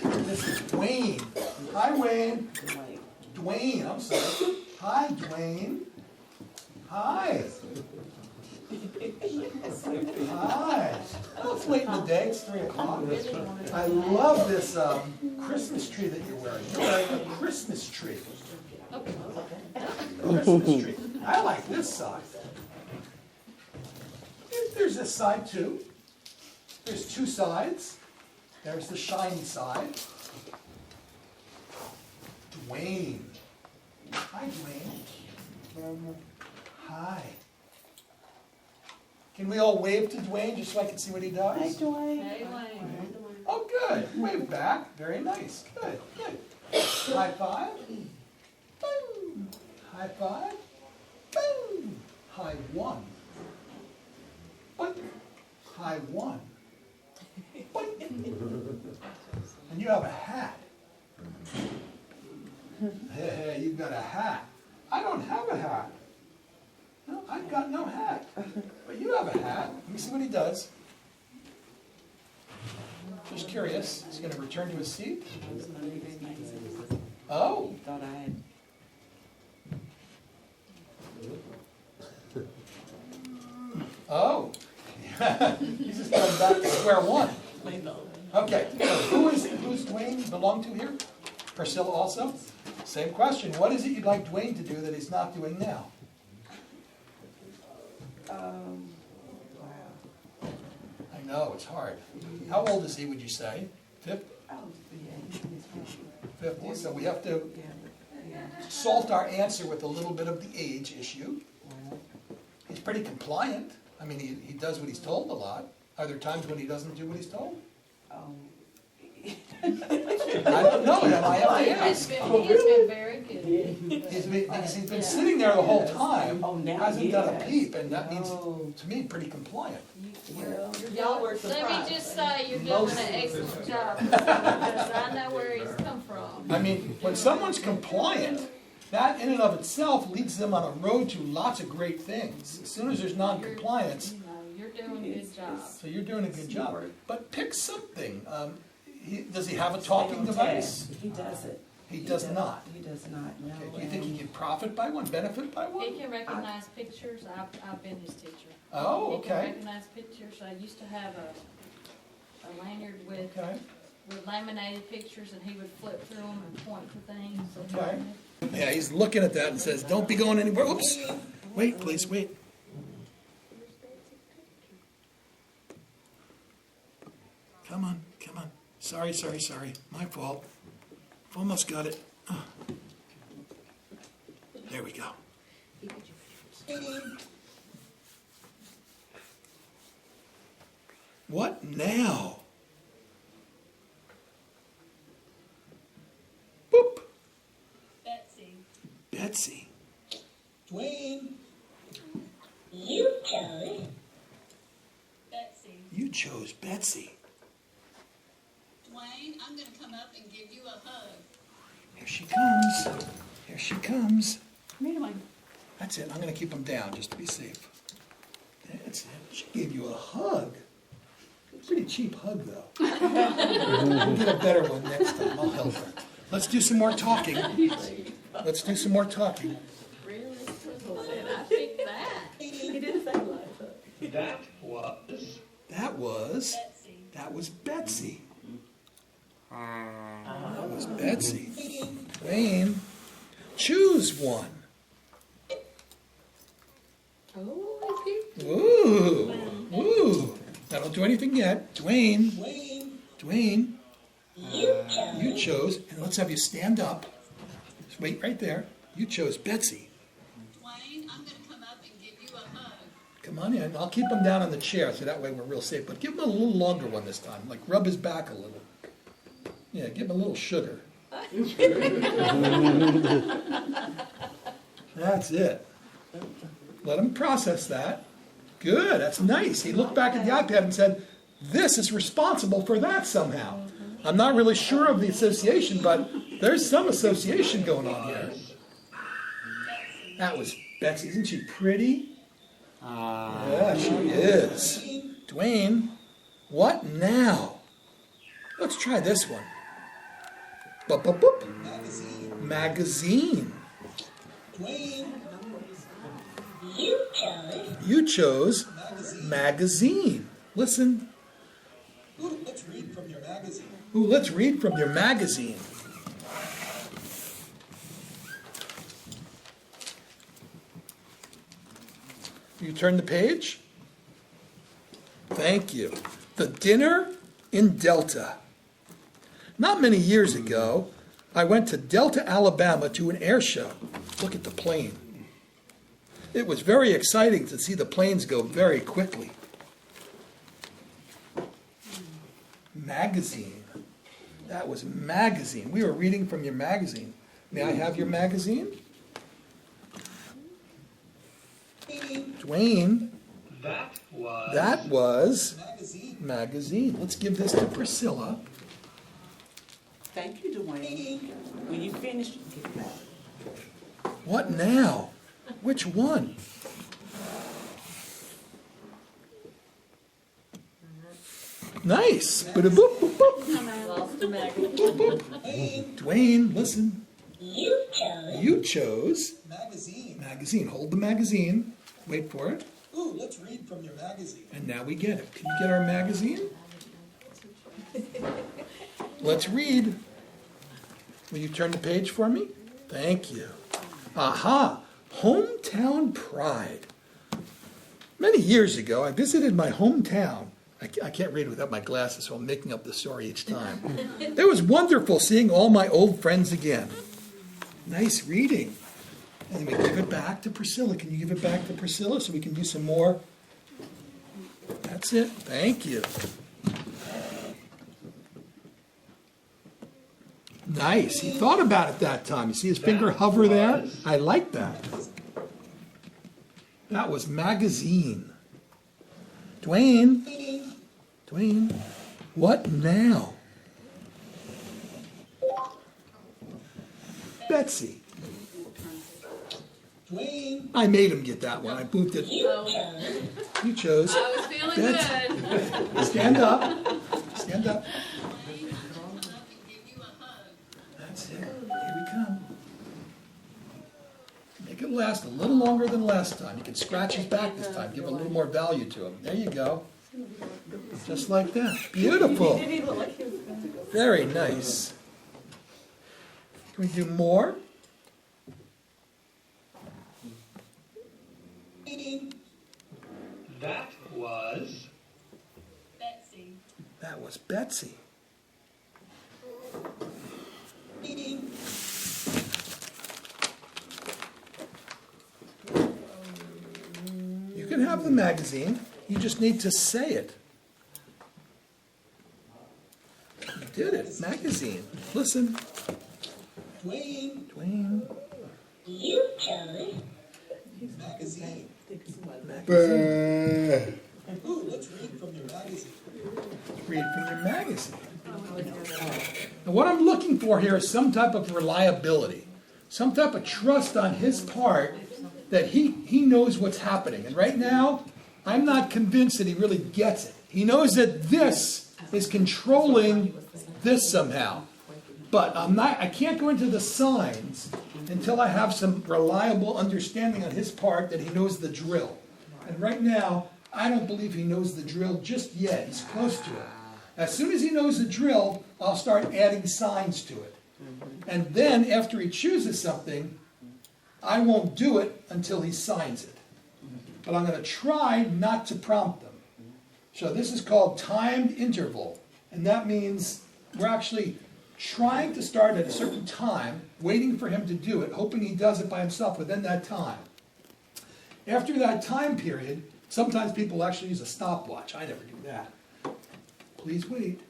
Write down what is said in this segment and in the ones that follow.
This is Dwayne. Hi, Wayne. Dwayne, I'm sorry. Hi, Dwayne. Hi. Hi. Oh, it's late in the day. It's 3 o'clock. I love this Christmas tree that you're wearing. You're wearing a Christmas tree. Christmas tree. I like this side. There's this side too. There's 2 sides. There's the shiny side. Dwayne. Hi, Dwayne. Hi. Can we all wave to Dwayne just so I can see what he does? Hi, Dwayne. Hey, Dwayne. Oh, good. Wave back. Very nice. Good, good. High five. Boom. High five. Boom. High 1. Boink. High 1. Boink. And you have a hat. Hey, you've got a hat. I don't have a hat. No, I've got no hat. But you have a hat. Let me see what he does. Just curious. He's going to return to his seat. Oh. Thought I had. Oh. He's just going back to square one. Okay. So who's Dwayne belong to here? Priscilla also? Same question. What is it you'd like Dwayne to do that he's not doing now? Wow. I know, it's hard. How old is he, would you say? 50? Oh, yeah, he's 50. So we have to yeah. salt our answer with a little bit of the age issue. Wow. He's pretty compliant. I mean, he does what he's told a lot. Are there times when he doesn't do what he's told? I don't know. I have to ask. He's been very good. He's been sitting there the whole time, Oh, now hasn't he done a has. peep, and that means, Oh. to me, pretty compliant. Well, Y'all were Let surprised. me just say, you're doing an excellent job, because I know where he's come from. I mean, when someone's compliant, that in and of itself leads them on a road to lots of great things. As soon as there's non-compliance, You know, you're doing a good job. so you're doing a good job. But pick something. Does he have a talking device? He doesn't. He does not. He does not, no. Okay. Do you think he can profit by one, benefit by He one? can recognize pictures. I've been his teacher. Oh, He can okay. recognize pictures. I used to have a lanyard with Okay. laminated pictures, and he would flip through them and point to things. Okay. Yeah, he's looking at that and says, "Don't be going anywhere." Oops. Wait, please, wait. Come on, come on. Sorry. My fault. Almost got it. Oh. There we go. What now? Boop. Betsy. Dwayne. You chose You chose Betsy. Dwayne, I'm going to come up and give you a hug. Here she comes. Here she comes. Come here, Dwayne. That's it. I'm going to keep them down just to be safe. That's it. She gave you a hug. Pretty cheap hug, though. We'll get a better one next time. I'll help her. Let's do some more talking. Let's do some more talking. Really? I picked that. He didn't say like that. That was Betsy. That was Betsy. Dwayne, choose one. Oh, I picked Ooh. Now don't do anything yet. Dwayne. You chose, and let's have you stand up. Just wait right there. You chose Betsy. Dwayne, I'm going to come up and give you a hug. Come on in. I'll keep him down on the chair so that way we're real safe. But give him a little longer one this time. Like rub his back a little. Yeah, give him a little sugar. That's it. Let him process that. Good, that's nice. He looked back at the iPad and said, this is responsible for that somehow. I'm not really sure of the association, but there's some association going on here. That was Betsy. Isn't she pretty? Yeah, she is. Dwayne, what now? Let's try this one. Boop, boop, boop. Magazine. Magazine. Dwayne. You chose. You chose Magazine. magazine. Listen. Ooh, let's read from your magazine. Ooh, let's read from your magazine. You turn the page. Thank you. The Dinner in Delta. Not many years ago, I went to Delta, Alabama to an air show. Look at the plane. It was very exciting to see the planes go very quickly. Magazine. That was magazine. We were reading from your magazine. May I have your magazine? Dwayne. That was Magazine. magazine. Let's give this to Priscilla. Thank you, Dwayne. When you finish, give it back. What now? Which one? Nice. Boop, boop, boop, boop. Lost the magnet. Boop, boop. Dwayne, listen. You chose. You chose Magazine. magazine. Hold the magazine. Wait for it. Ooh, let's read from your magazine. And now we get it. Can you get our magazine? Let's read. Will you turn the page for me? Thank you. Aha! Hometown Pride. Many years ago, I visited my hometown. I can't read without my glasses, so I'm making up the story each time. It was wonderful seeing all my old friends again. Nice reading. And then we give it back to Priscilla. Can you give it back to Priscilla so we can do some more? That's it. Thank you. Nice. He thought about it that time. You see his finger hover there? I like that. That was magazine. Dwayne. Dwayne. What now? Betsy. Dwayne. I made him get that one. I moved it. Oh, You chose. I was feeling That's- good. Stand up. Stand up. Dwayne, I'm gonna come up and give you a hug. That's it. Here we come. Make it last a little longer than last time. You can scratch his back this time. Give a little more value to him. There you go. Just like that. Beautiful. Did he look like he was going to go? Very nice. Can we do more? That was Betsy. That was Betsy. You can have the magazine. You just need to say it. You did it. Magazine. Listen. Dwayne. Dwayne. You chose. Magazine. Magazine. Ooh, let's read from your magazine. Read from your magazine. And what I'm looking for here is some type of reliability, some type of trust on his part that he knows what's happening. And right now, I'm not convinced that he really gets it. He knows that this is controlling this somehow. But I can't go into the signs until I have some reliable understanding on his part that he knows the drill. And right now, I don't believe he knows the drill just yet. He's close to it. As soon as he knows the drill, I'll start adding signs to it. And then after he chooses something, I won't do it until he signs it. But I'm going to try not to prompt them. So this is called timed interval. And that means we're actually trying to start at a certain time, waiting for him to do it, hoping he does it by himself within that time. After that time period, sometimes people actually use a stopwatch. I never do that. Please wait.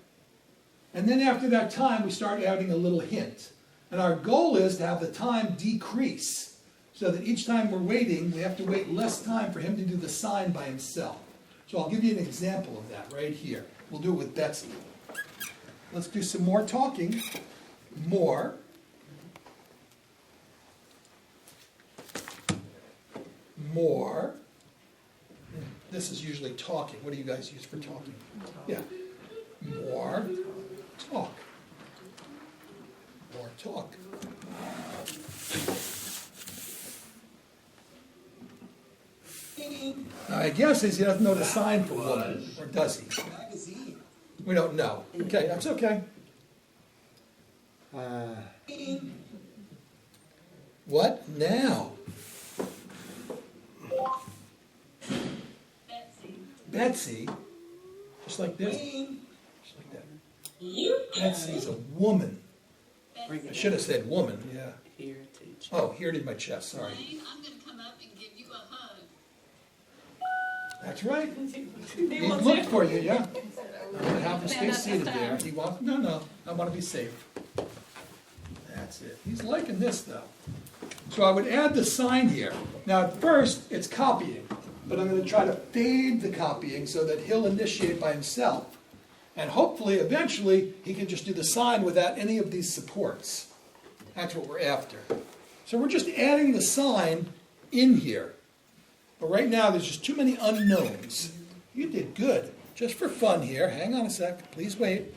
And then after that time, we start adding a little hint. And our goal is to have the time decrease, so that each time we're waiting, we have to wait less time for him to do the sign by himself. So I'll give you an example of that right here. We'll do it with Betsy. Let's do some more talking. More. More. This is usually talking. What do you guys use for talking? Yeah. More. talk. I guess he doesn't know the sign for woman, or does he? Magazine. We don't know. Okay, that's okay. What now? Betsy. Betsy, just like this, Dwayne, just like that. You Betsy's a woman. Bring I it should have said woman, yeah. here to each. Oh, here it is my chest, sorry. Dwayne, I'm gonna come up and give you a hug. That's right. He He wants looked it. for you, yeah. I'm gonna have him stay seated there. He wants, no, I want to be safe. That's it. He's liking this though. So I would add the sign here. Now at first, it's copying, but I'm gonna try to fade the copying so that he'll initiate by himself. And hopefully, eventually, he can just do the sign without any of these supports. That's what we're after. So we're just adding the sign in here. But right now, there's just too many unknowns. You did good. Just for fun here. Hang on a sec. Please wait.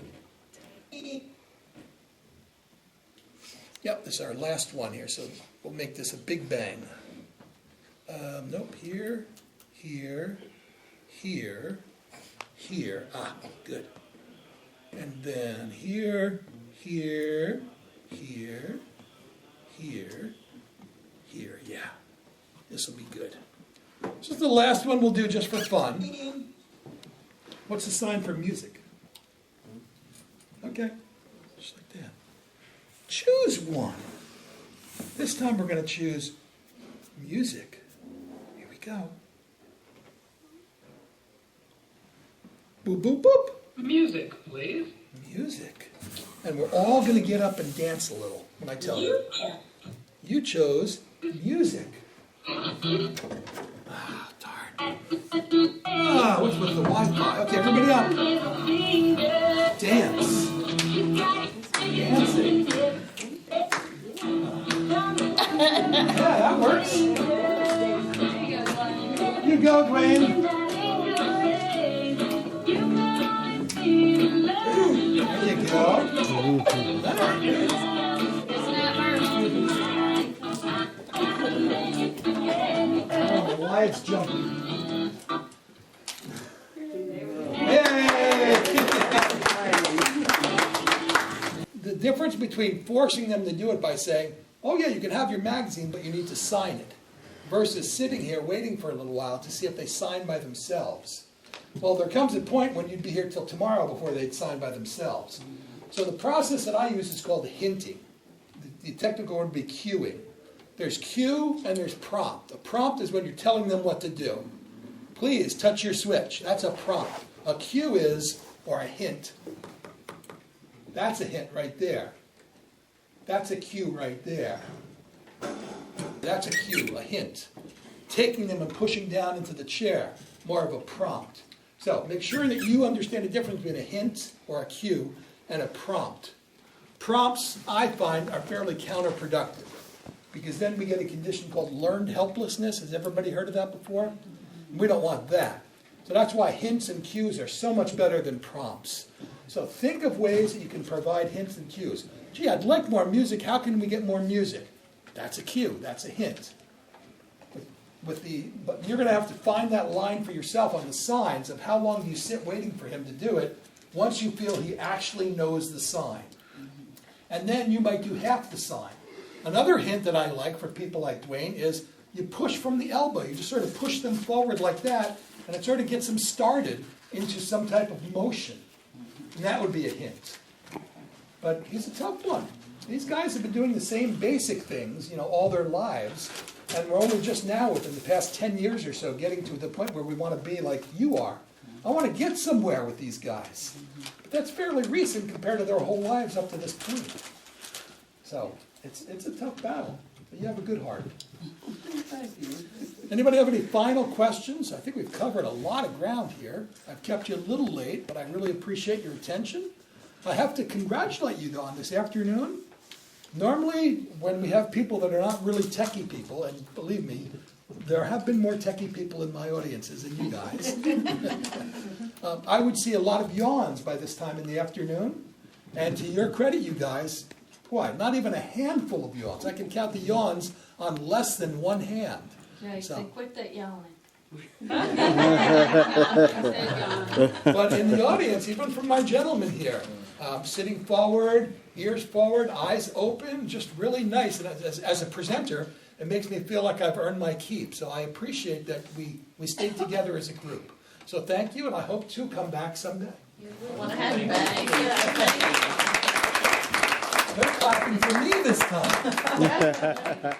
Yep, this is our last one here, so we'll make this a big bang. Nope, here, here, here, here. Ah, good. And then here, here, here, here, here. Yeah, this will be good. This is the last one we'll do just for fun. What's the sign for music? Okay, just like that. Choose one. This time we're going to choose music. Here we go. Boop, boop, boop. Music, please. Music. And we're all going to get up and dance a little when I tell you. You chose music. Ah, darn. Ah, what's with the Wi-Fi? Okay, everybody up. Dance. Dancing. Yeah, that works. You go, Dwayne. There you go. Very good. It's not hers. I don't know why it's jumping. Yay! The difference between forcing them to do it by saying, oh yeah, you can have your magazine, but you need to sign it, versus sitting here waiting for a little while to see if they sign by themselves. Well, there comes a point when you'd be here till tomorrow before they'd sign by themselves. So the process that I use is called hinting. The technical word would be cueing. There's cue and there's prompt. A prompt is when you're telling them what to do. Please touch your switch. That's a prompt. A cue is, or a hint. That's a hint right there. That's a cue right there. That's a cue, a hint. Taking them and pushing down into the chair, more of a prompt. So make sure that you understand the difference between a hint or a cue and a prompt. Prompts, I find, are fairly counterproductive because then we get a condition called learned helplessness. Has everybody heard of that before? We don't want that. So that's why hints and cues are so much better than prompts. So think of ways that you can provide hints and cues. Gee, I'd like more music. How can we get more music? That's a cue. That's a hint. But you're going to have to find that line for yourself on the signs of how long you sit waiting for him to do it once you feel he actually knows the sign. And then you might do half the sign. Another hint that I like for people like Dwayne is you push from the elbow. You just sort of push them forward like that, and it sort of gets them started into some type of motion. And that would be a hint. But he's a tough one. These guys have been doing the same basic things, all their lives. And we're only just now, within the past 10 years or so, getting to the point where we want to be like you are. I want to get somewhere with these guys. But that's fairly recent compared to their whole lives up to this point. So it's a tough battle. But you have a good heart. Anybody have any final questions? I think we've covered a lot of ground here. I've kept you a little late, but I really appreciate your attention. I have to congratulate you, though, on this afternoon. Normally, when we have people that are not really techie people, and believe me, there have been more techie people in my audiences than you guys, I would see a lot of yawns by this time in the afternoon. And to your credit, you guys, quite, not even a handful of yawns. I can count the yawns on less than one hand. Jay, So- say, quit that yawning. But in the audience, even from my gentlemen here, sitting forward, ears forward, eyes open, just really nice. And as a presenter, it makes me feel like I've earned my keep. So I appreciate that we stayed together as a group. So thank you, and I hope to come back someday. I want to have you back. They're clapping for me this time.